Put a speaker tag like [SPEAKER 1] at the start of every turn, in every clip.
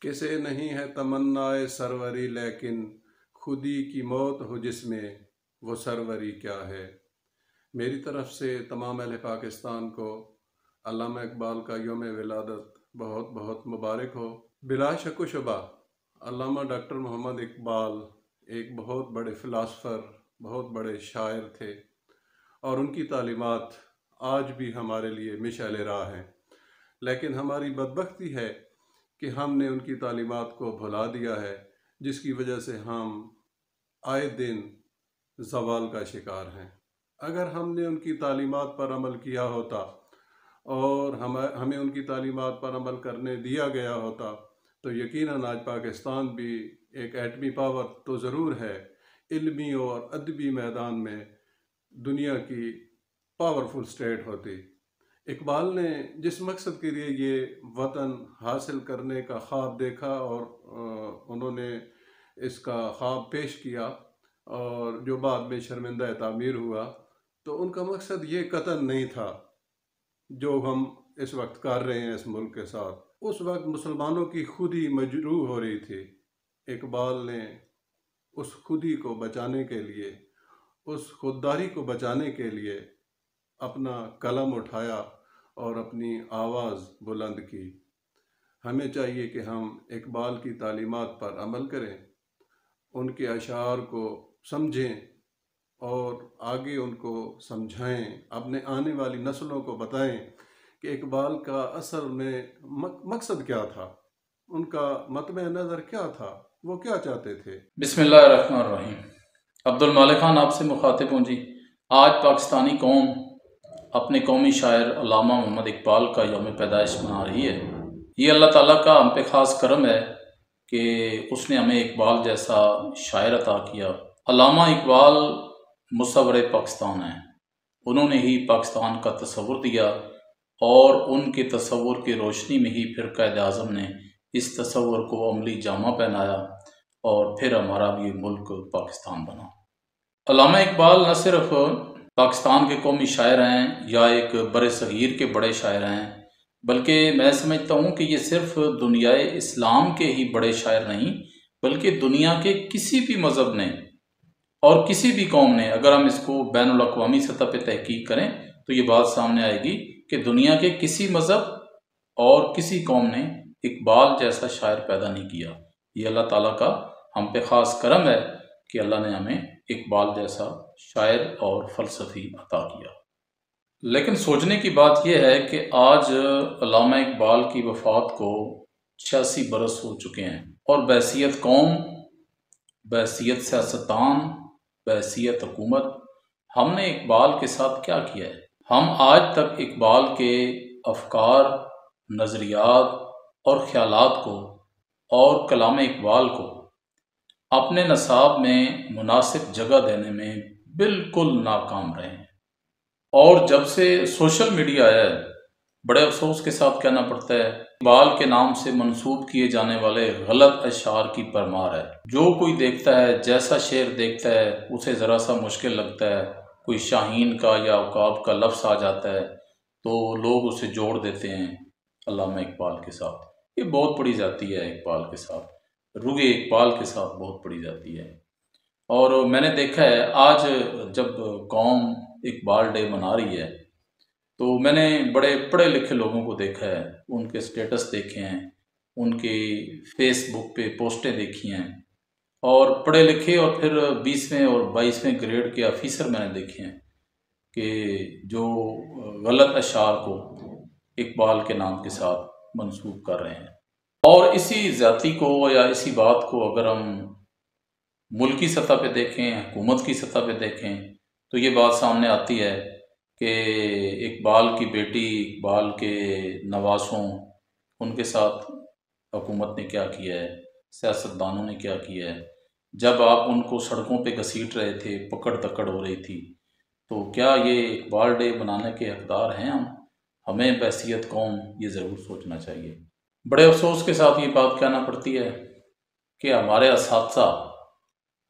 [SPEAKER 1] किसे नहीं है तमन्नाए सरवरी, लेकिन खुदी की मौत हो जिसमें वो सरवरी क्या है। मेरी तरफ से तमाम अहले पाकिस्तान को अल्लामा इकबाल का यौम विलादत बहुत बहुत मुबारक हो। बिला शक व शुबा अल्लामा डॉक्टर मोहम्मद इकबाल एक बहुत बड़े फ़िलासफ़र, बहुत बड़े शायर थे और उनकी तालीमात आज भी हमारे लिए मिशाल राह हैं। लेकिन हमारी बदबख्ती है कि हमने उनकी तालीमात को भुला दिया है, जिसकी वजह से हम आए दिन ज़वाल का शिकार हैं। अगर हमने उनकी तालीमात पर अमल किया होता और हमें उनकी तालीमात पर अमल करने दिया गया होता तो यकीनन आज पाकिस्तान भी एक एटमी पावर तो ज़रूर है, इल्मी और अदबी मैदान में दुनिया की पावरफुल स्टेट होती। इकबाल ने जिस मकसद के लिए ये वतन हासिल करने का ख्वाब देखा और उन्होंने इसका ख्वाब पेश किया और जो बाद में शर्मिंदा तामीर हुआ, तो उनका मकसद ये कतन नहीं था जो हम इस वक्त कर रहे हैं इस मुल्क के साथ। उस वक्त मुसलमानों की खुदी मजरूह हो रही थी। इकबाल ने उस खुदी को बचाने के लिए, उस खुददारी को बचाने के लिए अपना कलम उठाया और अपनी आवाज़ बुलंद की। हमें चाहिए कि हम इकबाल की तालीमात पर अमल करें, उनके अशार को समझें और आगे उनको समझाएं, अपने आने वाली नस्लों को बताएं कि इकबाल का असल में मकसद क्या था, उनका मतमे नज़र क्या था, वो क्या चाहते थे।
[SPEAKER 2] बिस्मिल्लाहिर्रहमानिर्रहीम। अब्दुल मालिक खान आपसे मुखातिब हूँ जी। आज पाकिस्तानी कौम अपने कौमी शायर अल्लामा मोहम्मद इकबाल का यौम पैदाइश मना रही है। ये अल्लाह ताला का हम पे ख़ास करम है कि उसने हमें इकबाल जैसा शायर अता किया। अल्लामा इकबाल मुसव्विर पाकिस्तान हैं। उन्होंने ही पाकिस्तान का तस्वुर दिया और उनके तस्वुर की रोशनी में ही फिर क़ायद-ए-आज़म ने इस तस्वुर को अमली जामा पहनाया और फिर हमारा ये मुल्क पाकिस्तान बना। अल्लामा इकबाल न सिर्फ पाकिस्तान के कौमी शायर हैं या एक बड़े सगीर के बड़े शायर हैं, बल्कि मैं समझता हूँ कि ये सिर्फ दुनियाए इस्लाम के ही बड़े शायर नहीं, बल्कि दुनिया के किसी भी मज़हब ने और किसी भी कौम ने, अगर हम इसको बैनुल अक़वामी सतह पे तहकीक करें तो ये बात सामने आएगी कि दुनिया के किसी मज़हब और किसी कौम ने इकबाल जैसा शायर पैदा नहीं किया। ये अल्लाह ताला का हम पे ख़ास करम है कि अल्लाह ने हमें इकबाल जैसा शायर और फ़लसफ़ी अता किया। लेकिन सोचने की बात यह है कि आज अल्लामा इकबाल की वफ़ात को 86 बरस हो चुके हैं और बहैसियत कौम, बहैसियत सियासतदान, बहैसियत हुकूमत हमने इकबाल के साथ क्या किया है। हम आज तक इकबाल के अफ़कार, नज़रियात और ख़यालात को और कलाम इकबाल को अपने नसाब में मुनासिब जगह देने में बिल्कुल नाकाम रहे हैं। और जब से सोशल मीडिया आया है, बड़े अफसोस के साथ कहना पड़ता है, इकबाल के नाम से मंसूब किए जाने वाले गलत अशार की परमार है। जो कोई देखता है, जैसा शेर देखता है, उसे ज़रा सा मुश्किल लगता है, कोई शाहीन का या उकाब का लफ्ज़ आ जाता है तो लोग उसे जोड़ देते हैं अल्लामा इकबाल के साथ। ये बहुत बड़ी जाती है इकबाल के साथ, रुगे इकबाल के साथ बहुत पड़ी जाती है। और मैंने देखा है आज जब कौम इकबाल डे मना रही है तो मैंने बड़े पढ़े लिखे लोगों को देखा है, उनके स्टेटस देखे हैं, उनके फेसबुक पे पोस्टें देखी हैं और पढ़े लिखे और फिर 20वें और 22वें ग्रेड के ऑफिसर मैंने देखे हैं कि जो गलत अशार को इकबाल के नाम के साथ मंसूब कर रहे हैं। और इसी ज़्यादती को या इसी बात को अगर हम मुल्की सतह पे देखें, हुकूमत की सतह पे देखें तो ये बात सामने आती है कि इकबाल की बेटी, इकबाल के नवासों, उनके साथ हुकूमत ने क्या किया है, सियासतदानों ने क्या किया है। जब आप उनको सड़कों पे घसीट रहे थे, पकड़ दकड़ हो रही थी, तो क्या ये इकबाल डे मनाने के हकदार हैं हम? हमें बहैसियत कौम ये ज़रूर सोचना चाहिए। बड़े अफसोस के साथ ये बात कहना पड़ती है कि हमारे असातिज़ा,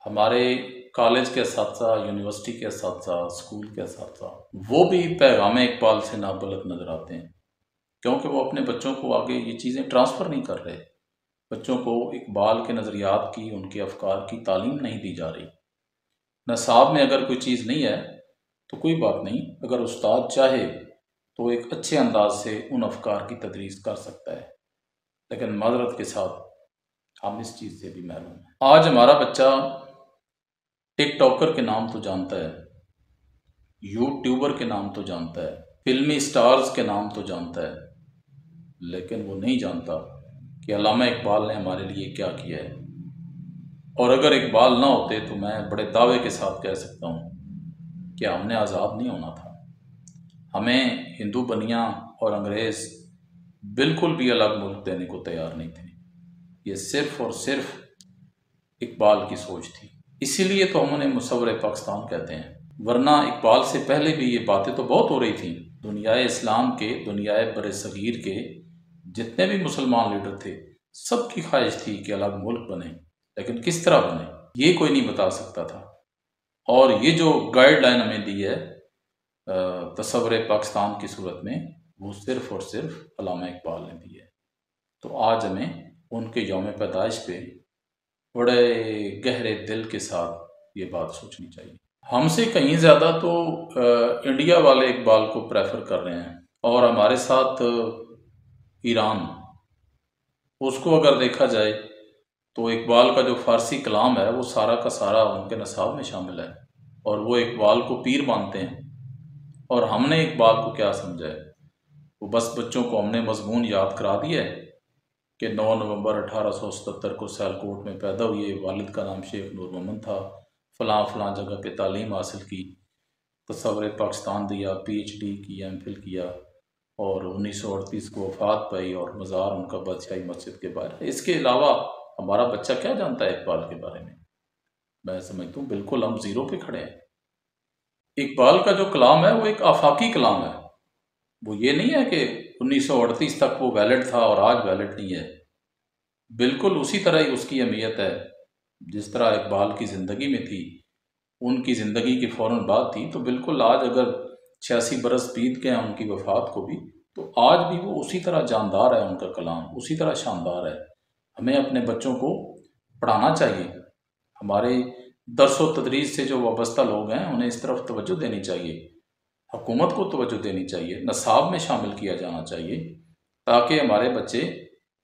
[SPEAKER 2] हमारे कॉलेज के असातिज़ा, यूनिवर्सिटी के असातिज़ा, स्कूल के असातिज़ा, वो भी पैगाम इकबाल से नाबलग नज़र आते हैं, क्योंकि वो अपने बच्चों को आगे ये चीज़ें ट्रांसफ़र नहीं कर रहे। بچوں کو اقبال کے نظریات کی، ان کے افکار کی تعلیم نہیں دی جا رہی۔ نصاب میں اگر کوئی چیز نہیں ہے تو کوئی بات نہیں، اگر استاد چاہے تو ایک اچھے انداز سے ان افکار کی تدریس کر سکتا ہے، لیکن معذرت کے ساتھ ہم اس چیز سے بھی محروم ہیں۔ آج ہمارا بچہ ٹک ٹاکر کے نام تو جانتا ہے، یوٹیوبر کے نام تو جانتا ہے، فلمی سٹارز کے نام تو جانتا ہے، لیکن وہ نہیں جانتا کہ علامہ اقبال نے ہمارے لیے کیا کیا ہے۔ اور اگر اقبال نہ ہوتے تو میں بڑے دعوے کے ساتھ کہہ سکتا ہوں کہ ہم نے آزاد نہیں ہونا تھا۔ ہمیں ہندو بنیاں اور انگریز بالکل بھی الگ ملک دینے کو تیار نہیں تھے۔ یہ صرف اور صرف اقبال کی سوچ تھی، اسی لیے تو ہم انہیں مصور پاکستان کہتے ہیں، ورنہ اقبال سے پہلے بھی یہ باتیں تو بہت ہو رہی تھیں۔ دنیائے اسلام کے، دنیائے بر صغیر کے جتنے بھی مسلمان لیڈر تھے، سب کی خواہش تھی کہ الگ ملک بنے، لیکن کس طرح بنے یہ کوئی نہیں بتا سکتا تھا۔ اور یہ جو گائیڈ لائن ہمیں دی ہے تصور پاکستان کی صورت میں، وہ صرف اور صرف علامہ اقبال نے دی ہے۔ تو آج ہمیں ان کے یوم پیدائش پہ بڑے گہرے دل کے ساتھ یہ بات سوچنی چاہیے۔ ہم سے کہیں زیادہ تو انڈیا والے اقبال کو پریفر کر رہے ہیں، اور ہمارے ساتھ ایران، اس کو اگر دیکھا جائے تو اقبال کا جو فارسی کلام ہے وہ سارا کا سارا ان کے نصاب میں شامل ہے، اور وہ اقبال کو پیر مانتے ہیں۔ اور ہم نے اقبال کو کیا سمجھا ہے؟ وہ بس بچوں کو ہم نے مضمون یاد کرا دیا ہے کہ 9 نومبر 1877 کو سیالکوٹ میں پیدا ہوئے، والد کا نام شیخ نور محمد تھا، فلاں فلاں جگہ پہ تعلیم حاصل کی، تصور پاکستان دیا، PhD کی، MPhil کیا، اور 1938 کو وفات پائی، اور مزار ان کا بادشاہی مسجد کے باہر ہے۔ اس کے علاوہ ہمارا بچہ کیا جانتا ہے اقبال کے بارے میں؟ میں سمجھتا ہوں بالکل ہم زیرو پہ کھڑے ہیں۔ اقبال کا جو کلام ہے وہ ایک آفاقی کلام ہے، وہ یہ نہیں ہے کہ 1938 تک وہ ویلڈ تھا اور آج ویلڈ نہیں ہے۔ بالکل اسی طرح ہی اس کی اہمیت ہے جس طرح اقبال کی زندگی میں تھی، ان کی زندگی کے فوراً بعد تھی، تو بالکل آج اگر 86 برس بیت گئے ہیں ان کی وفات کو بھی، تو آج بھی وہ اسی طرح جاندار ہے، ان کا کلام اسی طرح شاندار ہے۔ ہمیں اپنے بچوں کو پڑھانا چاہیے، ہمارے درس و تدریس سے جو وابستہ لوگ ہیں انہیں اس طرف توجہ دینی چاہیے، حکومت کو توجہ دینی چاہیے، نصاب میں شامل کیا جانا چاہیے، تاکہ ہمارے بچے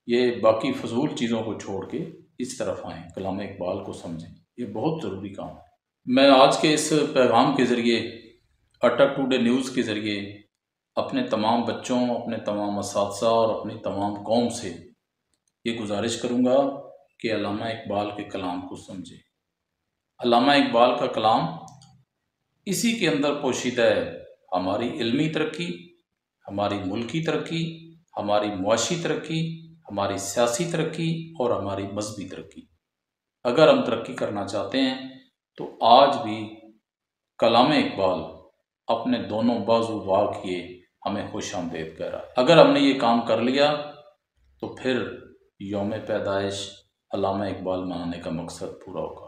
[SPEAKER 2] یہ باقی فضول چیزوں کو چھوڑ کے اس طرف آئیں، کلام اقبال کو سمجھیں۔ یہ بہت ضروری کام ہے۔ میں آج کے اس پیغام کے ذریعے، اٹک ٹوڈے نیوز کے ذریعے، اپنے تمام بچوں، اپنے تمام اساتذہ اور اپنی تمام قوم سے یہ گزارش کروں گا کہ علامہ اقبال کے کلام کو سمجھیں۔ علامہ اقبال کا کلام اسی کے اندر پوشیدہ ہے، ہماری علمی ترقی، ہماری ملکی ترقی، ہماری معاشی ترقی، ہماری سیاسی ترقی اور ہماری مذہبی ترقی۔ اگر ہم ترقی کرنا چاہتے ہیں تو آج بھی کلام اقبال اپنے دونوں بازو وا کیے ہمیں خوش آمدید کہہ رہا ہے۔ اگر ہم نے یہ کام کر لیا تو پھر یوم پیدائش علامہ اقبال منانے کا مقصد پورا ہوگا۔